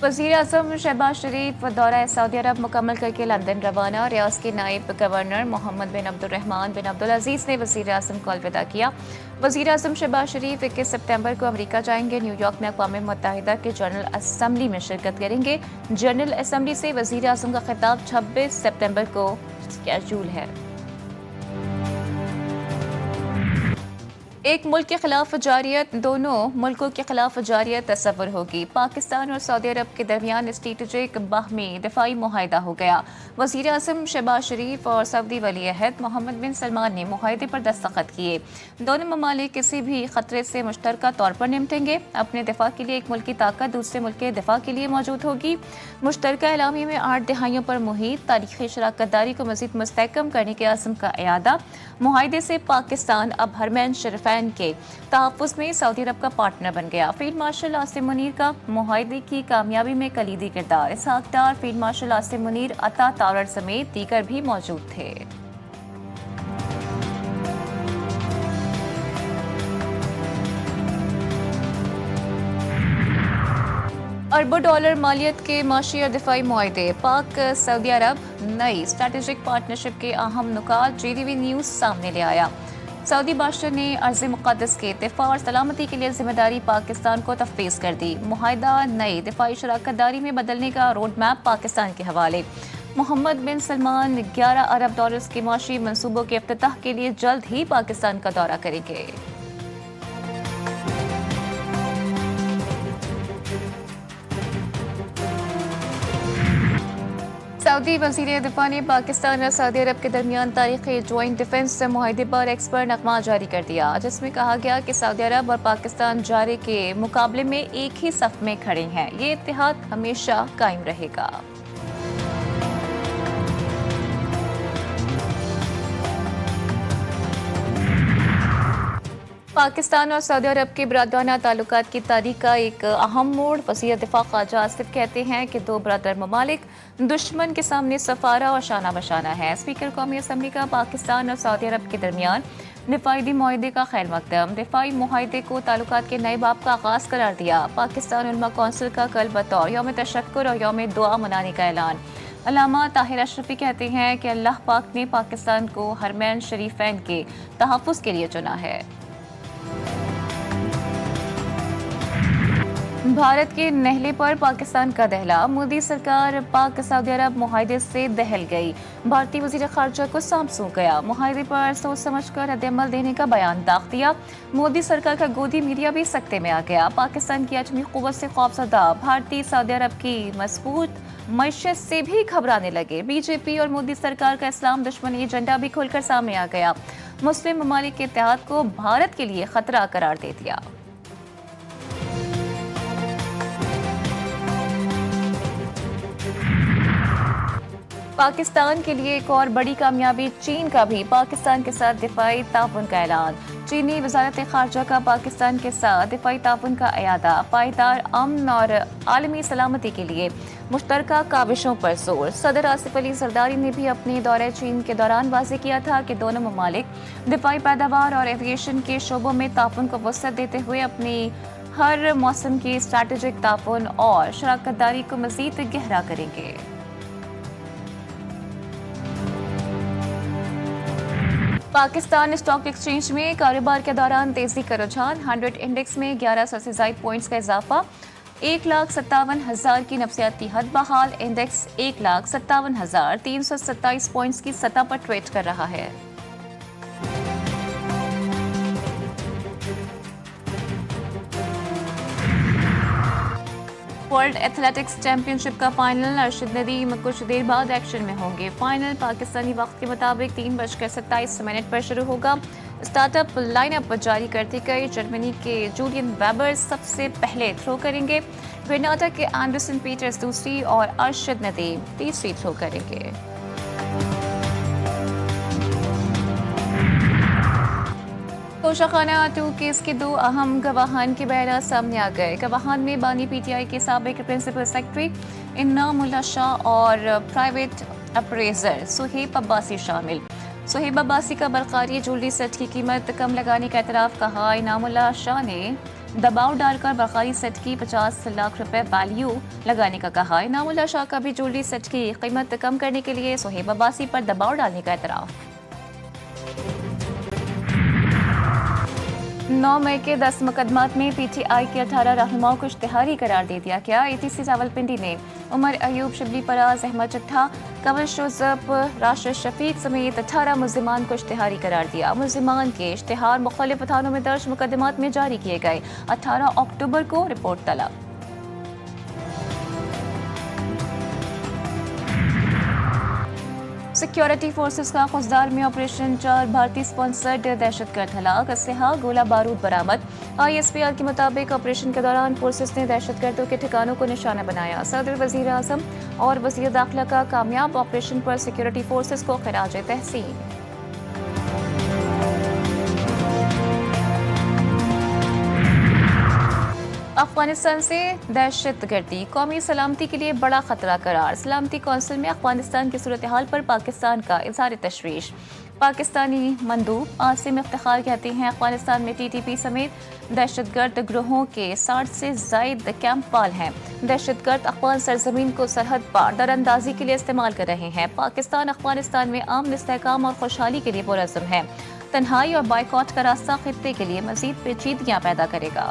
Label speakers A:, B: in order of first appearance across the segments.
A: वज़ीर आज़म शहबाज शरीफ दौरा सऊदी अरब मुकम्मल करके लंदन रवाना। रियाज के नायब गवर्नर मोहम्मद बिन अब्दुर्रहमान बिन अब्दुल अजीज़ ने वज़ीर आज़म को अलविदा किया। वज़ीर आज़म शहबाज शरीफ 21 सितंबर को अमेरिका जाएंगे। न्यूयॉर्क में अक़वाम मुत्तहिदा के जनरल असम्बली में शिरकत करेंगे। जनरल असम्बली से वज़ीर आज़म का खिताब 26 सितंबर को शेड्यूल है। एक मुल्क के खिलाफ जारियत, दोनों मुल्कों के खिलाफ जारियत तस्वुर होगी। पाकिस्तान और सऊदी अरब के दरमियान स्ट्रेटेजिक बाहमी दिफाई मुआहदा हो गया। वज़ीर आज़म शहबाज शरीफ और सऊदी वली अहद मोहम्मद बिन सलमान ने मुआहदे पर दस्तखत किए। दोनों ममालिक किसी भी खतरे से मुश्तरका तौर पर निपटेंगे। अपने दिफा के लिए एक मुल्क की ताकत दूसरे मुल्क के दिफा के लिए मौजूद होगी। मुश्तरका एलामी में 8 दहाइयों पर मुहित तारीखी शराकतदारी को मज़ीद मुस्तहकम करने के अज़्म का इयादा। मुआहदे से पाकिस्तान अब हरमैन शरीफैन के तहफ़्फ़ुज़ में सऊदी अरब का पार्टनर बन गया। फील्ड मार्शल आसिम मुनीर का मुआहदे की कामयाबी में कलीदी किरदार। इसहाक डार, फील्ड मार्शल आसिम मुनीर, अता तारड़ समेत दीगर भी मौजूद थे। अरबों डॉलर मालियत के माशी और दिफाई मुआहदे। पाक सऊदी अरब नई स्ट्रेटेजिक पार्टनरशिप के अहम नुकात JDV न्यूज़ सामने ले आया। सऊदी बादशाह ने अर्ज़ मुक़द्दस के दिफा और सलामती के लिए जिम्मेदारी पाकिस्तान को तफ़वीज़ कर दी। मुआहदा नई दिफाई शराकतदारी में बदलने का रोड मैप पाकिस्तान के हवाले। मोहम्मद बिन सलमान 11 अरब डॉलर्स के माशी मनसूबों के इफ्तिताह के लिए जल्द ही पाकिस्तान का दौरा करेंगे। सऊदी वज़ीर दिफा ने पाकिस्तान और सऊदी अरब के दरमियान तारीखी ज्वाइंट डिफेंस मुआहदे पर एक्सपर्ट नगमा जारी कर दिया, जिसमें कहा गया कि सऊदी अरब और पाकिस्तान जारे के मुकाबले में एक ही सफ में खड़े हैं। ये इत्तेहाद हमेशा कायम रहेगा। पाकिस्तान और सऊदी अरब के बिरादराना ताल्लुकात की तारीख का एक अहम मोड़। वज़ीर दिफा ख्वाजा आसिफ कहते हैं कि दो बिरादर ममालिक दुश्मन के सामने सफारा और शाना बशाना है। स्पीकर कौमी असम्बली का पाकिस्तान और सऊदी अरब के दरमियान दिफाई मुआहदे का खैर मकदम। दिफाई मुआहदे को ताल्लुकात के नए बाब का आगाज करार दिया। पाकिस्तान उलमा कौंसिल का कल बतौर यौम तशक्कुर और यौम दुआ मनाने का ऐलान। अल्लामा ताहिर अशरफी कहते हैं कि अल्लाह पाक ने पाकिस्तान को हरमैन शरीफैन के तहफ़्फ़ुज़ के लिए चुना है। भारत के नहले पर पाकिस्तान का दहला। मोदी सरकार पाक सऊदी अरब मुआहदे से दहल गई। भारतीय वज़ीर ख़ारजा को सांप सूंघ गया। मुआहदे पर सोच समझ कर रद्द-ए-अमल देने का बयान दाग दिया। मोदी सरकार का गोदी मीडिया भी सकते में आ गया। पाकिस्तान की अजमी क़ुव्वत से खौफज़दा भारतीय सऊदी अरब की मजबूत मईशत से भी घबराने लगे। बीजेपी और मोदी सरकार का इस्लाम दुश्मनी एजेंडा भी खुलकर सामने आ गया। मुस्लिम ममालिक के इत्तेहाद को भारत के लिए खतरा करार दे दिया। पाकिस्तान के लिए एक और बड़ी कामयाबी, चीन का भी पाकिस्तान के साथ दिफाई ताउन का ऐलान। चीनी वज़ारत ख़ारजा का पाकिस्तान के साथ दिफाई ताउन का इयादा। पायदार अमन और आलमी सलामती के लिए मुश्तरका काविशों पर जोर। सदर आसिफ अली जरदारी ने भी अपने दौरे चीन के दौरान वाज़ेह किया था कि दोनों ममालिक दिफाई पैदावार और एविएशन के शोबों में ताउन को वसअत देते हुए अपनी हर मौसम की स्ट्रेटेजिक ताउन और शराकतदारी को मज़ीद गहरा करेंगे। पाकिस्तान स्टॉक एक्सचेंज में कारोबार के दौरान तेजी का रुझान। 100 इंडेक्स में 1100 से ज़ायद पॉइंट्स का इजाफा। 1,57,000 की नफसियाती हद बहाल। इंडेक्स 1,57,327 पॉइंट्स की सतह पर ट्रेड कर रहा है। वर्ल्ड एथलेटिक्स चैंपियनशिप का फाइनल। अर्शद नदीम कुछ देर बाद एक्शन में होंगे। फाइनल पाकिस्तानी वक्त के मुताबिक 3:27 पर शुरू होगा। स्टार्टअप लाइनअप जारी करते गए जर्मनी के जूलियन वेबर सबसे पहले थ्रो करेंगे। कर्नाटक के एंडरसन पीटर्स दूसरी और अर्शद नदीम तीसरी थ्रो करेंगे। तोशाखाना 2 केस के दो अहम गवाहान के बयान सामने आ गए। गवाहान में बानी PTI के साबिक प्रिंसिपल सेक्रेटरी इनामुल्लाह शाह और प्राइवेट अप्रेजर सुहेब अब्बासी शामिल। सुहेब अब्बासी का बरकारी ज्वेलरी सेट की कीमत कम लगाने का एतराफ़ कहा। इनामुल्लाह शाह ने दबाव डालकर बरकारी सेट की 50 लाख रुपए वैल्यू लगाने का कहा। इनामुल्लाह शाह का भी ज्वेलरी सेट की कीमत कम करने के लिए सुहेब अब्बासी पर दबाव डालने का एतराफ़। 9 मई के 10 मुकदमात में पीटीआई के 18 रहनुमाओं को इश्तिहारी करार दे दिया गया। एटीसी रावलपिंडी ने उमर अयूब, शिबली पराज, अहमद चट्ठा, कंवल शोजब, राशिद शफीक समेत 18 मुल्जिमान को इश्तिहारी करार दिया। मुल्जिमान के इश्तिहार मुख्तलिफ थानों में दर्ज मुकदमात में जारी किए गए। 18 अक्टूबर को रिपोर्ट तलब। सिक्योरिटी फोर्सेस का खुजदार में ऑपरेशन 4 भारतीय स्पॉन्सर्ड दहशतगर्द हलाक, असलहा गोला बारूद बरामद। ISPR के मुताबिक ऑपरेशन के दौरान फोर्सेस ने दहशतगर्दों के ठिकानों को निशाना बनाया। सदर, वजीर आजम और वजीर दाखिला का कामयाब ऑपरेशन पर सिक्योरिटी फोर्सेस को खराज तहसीन। अफगानिस्तान से दहशतगर्दी कौमी सलामती के लिए बड़ा खतरा करार। सलामती कौंसिल में अफगानिस्तान की सूरत हाल पर पाकिस्तान का इज़हार तशवीश। पाकिस्तानी मंदूब आसिम इफ्तिखार कहते हैं अफगानिस्तान में TTP समेत दहशतगर्द ग्रोहों के 60 से जायद कैंप फाल हैं। दहशतगर्द अफगान सरजमीन को सरहद पार दरअंदाजी के लिए इस्तेमाल कर रहे हैं। पाकिस्तान अफगानिस्तान में अमन, इस्तेहकाम और खुशहाली के लिए पुरअज़्म है। तन्हाई और बाइकआउट का रास्ता खित्ते के लिए मजीद पेचीदगियाँ पैदा करेगा।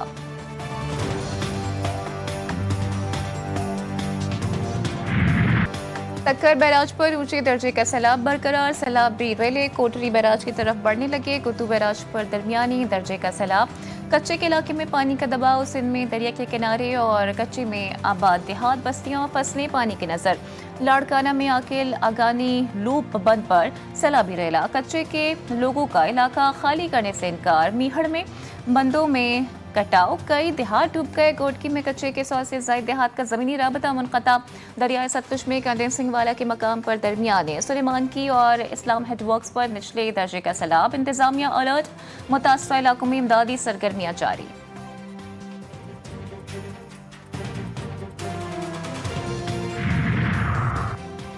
A: तक्कर बैराज पर ऊंचे दर्जे का सैलाब बरकरार। सैलाब भी रेले कोटरी बैराज की तरफ बढ़ने लगे। गुद्दू बैराज पर दरमियानी दर्जे का सैलाब। कच्चे के इलाके में पानी का दबाव। सिंध में दरिया के किनारे और कच्चे में आबाद देहात बस्तियां फसलें पानी की नजर। लाड़काना में आकिल अगानी लूप बंद पर सैलाबी रेला। कच्चे के लोगों का इलाका खाली करने से इनकार। मीहड़ में बंदों में कटाव। कई देहात डूब गए। गोडकी में कच्चे के 100 से ज्यादा देहात का जमीनी राबता मुनक़ता। दरियाए सतलुज में कंडेंसिंग वाला के मकाम पर दरमियाने सुलेमान की और इस्लाम हेडवर्क्स पर निचले दर्जे का सैलाब। इंतजामिया अलर्ट। मुतासरा इलाकों में इमदादी सरगर्मियां जारी।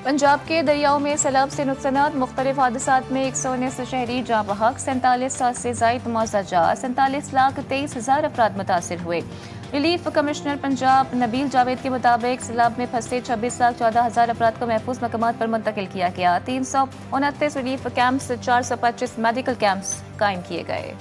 A: पंजाब के दरियाओं में सैलाब से नुकसानात। मुख्तलिफ हादसात में 119 शहरी जाँ बहक। 47,000 से जायद मुआवजा जा। 47,23,000 अफराद मुतासिर हुए। रिलीफ कमिश्नर पंजाब नबील जावेद के मुताबिक सैलाब में फंसे 26,14,000 अफराद को महफूज मकामात पर मुंतकिल किया गया। 329 रिलीफ कैंप्स, 425 मेडिकल कैंप्स कायम किए गए।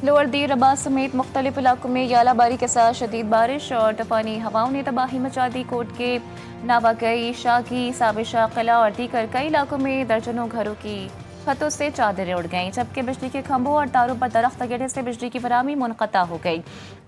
A: लोअर दीर रबा समेत मुख्तलिफ इलाकों में यालाबारी के साथ शदीद बारिश और तूफानी हवाओं ने तबाही मचा दी। कोट के नावागई, शागी, साबिशा, किला और दीगर कई इलाकों में दर्जनों घरों की छतों से चादरें उड़ गईं, जबकि बिजली के खंभों और तारों पर दरख्त गिरने से बिजली की फराहमी मुनक़ता हो गई।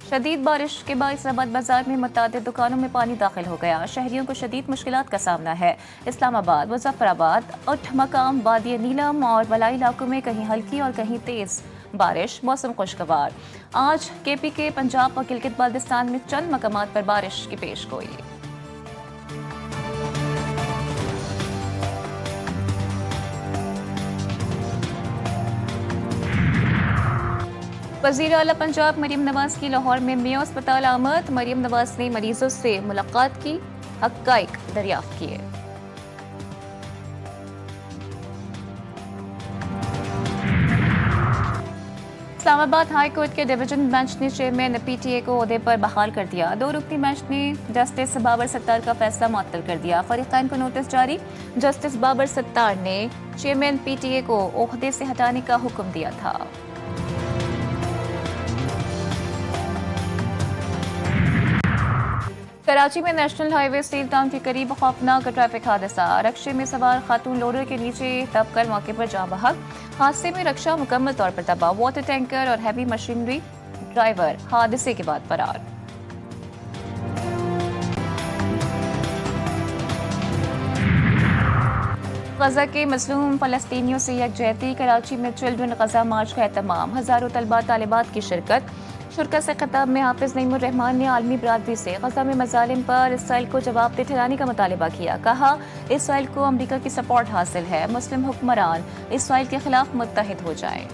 A: शदीद बारिश के बाद इस्लामाबाद बाजार में मुतादिद दुकानों में पानी दाखिल हो गया। शहरियों को शदीद मुश्किलात का सामना है। इस्लामाबाद, मुजफ्फराबाद, उठ मकाम, वादी नीलम और बलाई इलाकों में कहीं हल्की और कहीं तेज बारिश। मौसम खुशगवार। आज KPK, पंजाब और गिलगित बाल्टिस्तान में चंद मकामात पर बारिश की पेशगोई। वज़ीर आला पंजाब मरीम नवाज की लाहौर में मियां अस्पताल आमद। मरीम नवाज ने मरीजों से मुलाकात की, हक़ाइक़ दरियाफ्त किए। इस्लामाबाद हाई कोर्ट के डिवीजन बेंच ने चेयरमैन PTA को ओहदे पर बहाल कर दिया। 2 रुकनी बेंच ने जस्टिस बाबर सत्तार का फैसला मुअत्तल कर दिया। फरीक़ैन को नोटिस जारी। जस्टिस बाबर सत्तार ने चेयरमैन PTA को ओहदे से हटाने का हुक्म दिया था। कराची में नेशनल हाईवे स्टील टाउन के करीब खौफनाक ट्रैफिक हादसा। रक्शे में सवार खातून लोडर के नीचे दबकर मौके पर जाँ बहक। हादसे में रक्षा मुकम्मल तौर पर तबाह। वाटर टैंकर और हैवी मशीनरी ड्राइवर हादसे के बाद फरार। गजा के मजलूम फलस्तीनियों से यकजहती। कराची में चिल्ड्रन गजा मार्च का एहतमाम। हजारों तलबा तालिबात की शिरकत। शुरका से खिताब में हाफिज नईमुर रहमान ने आलमी बरादरी से गजा में मजालिम पर इसराइल को जवाबदेह ठहराने का मुतालबा किया। कहा, इसराइल को अमरीका की सपोर्ट हासिल है। मुस्लिम हुक्मरान इसराइल के खिलाफ मुत्तहिद हो जाएं।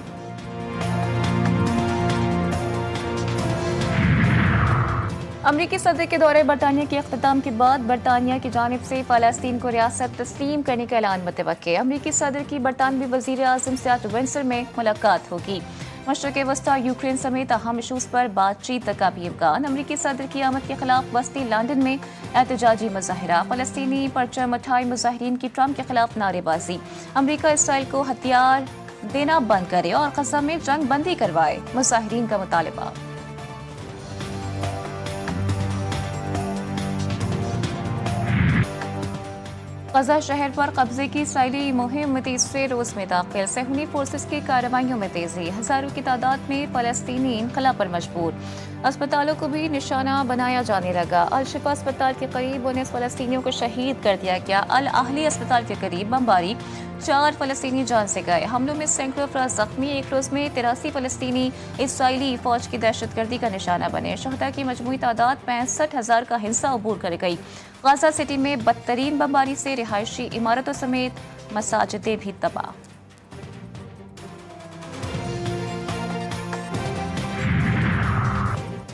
A: अमरीकी सदर के दौरे बरतानिया के अख्ताम के बाद बरतानिया की जानिब से फ़लस्तीन को रियासत तस्लीम करने का ऐलान मुतवक्के। अमरीकी सदर की बरतानवी वज़ीर आज़म से आज विंडसर में मुलाकात होगी। मशरक़ वस्ता, यूक्रेन समेत अहम इशूज़ पर बातचीत का भी इम्कान। अमरीकी सदर की आमद के खिलाफ वस्ती लंदन में एहतजाजी मुज़ाहिरा। फ़लस्तीनी परचम उठाए मुज़ाहिरीन की ट्रंप के खिलाफ नारेबाजी। अमरीका इसराइल को हथियार देना बंद करे और ग़ज़ा में जंग बंदी करवाए, मुज़ाहिरीन का मुतालबा। ग़ज़ा शहर पर कब्जे की इसराइली मुहिम तीसरे रोज में दाखिल। सहूनी फोर्सेस की कार्रवाइयों में तेजी। हजारों की तादाद में फ़लस्तीनी इनकला पर मजबूर। अस्पतालों को भी निशाना बनाया जाने लगा। अल शिफा अस्पताल के करीब 19 फ़लस्तीनियों को शहीद कर दिया गया। अल आहली अस्पताल के करीब बमबारी, 4 फ़लस्तीनी जान से गए। हमलों में सैकड़ों अफराद जख्मी। एक रोज में 83 फ़लस्तीनी इसराइली फौज की दहशतगर्दी का निशाना बने। शहदा की मजमूई तादाद 65,000 का हिस्सा अबूर कर गई। गाज़ा सिटी में बदतरीन बमबारी से रिहायशी इमारतों समेत मसाजिदें भी तबाह।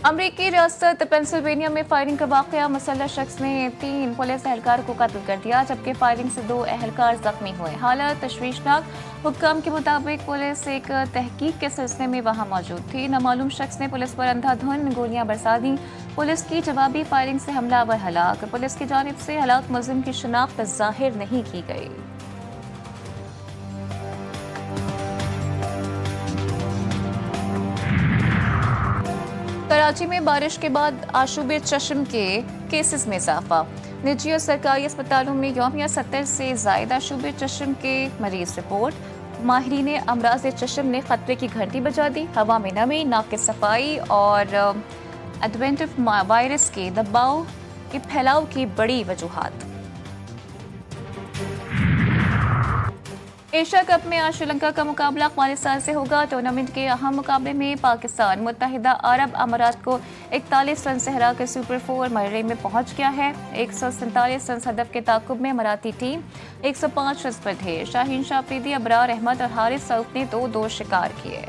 A: अमरीकी रियासत पेंसिल्वेनिया में फायरिंग का वाकया। मुसल्लह शख्स ने 3 पुलिस एहलकार को कत्ल कर दिया, जबकि फायरिंग से 2 एहलकार जख्मी हुए। हालत तशवीशनाक। हुक्काम के मुताबिक पुलिस एक तहकीक के सिलसिले में वहां मौजूद थी। नामालूम शख्स ने पुलिस पर अंधाधुंध गोलियां बरसा दी। पुलिस की जवाबी फायरिंग से हमलावर हलाक। पुलिस की जानिब से हलाक मुलजिम की शिनाख्त जाहिर नहीं की गई। कराची में बारिश के बाद आशूब चश्म के केसेस में इजाफा। निजी और सरकारी अस्पतालों में यौमिया 70 से ज़ायद आशूब चश्म के मरीज रिपोर्ट। माहिरीन अमराज चश्म ने खतरे की घंटी बजा दी। हवा में नमी, नाक की सफाई और एडवेंटिव वायरस के दबाव के फैलाव की बड़ी वजूहात। एशिया कप में आज श्रीलंका का मुकाबला अफगानिस्तान से होगा। टूर्नामेंट के अहम मुकाबले में पाकिस्तान मुत्तहिदा अरब अमारात को 41 रन से हराकर सुपर 4 मरहले में पहुंच गया है। 147 रन हदफ के ताकुब में अमाराती टीम 105 रन पर थे। शाहीन शाह अफरीदी, अबरार अहमद और हारिस सऊद ने 2-2 शिकार किए।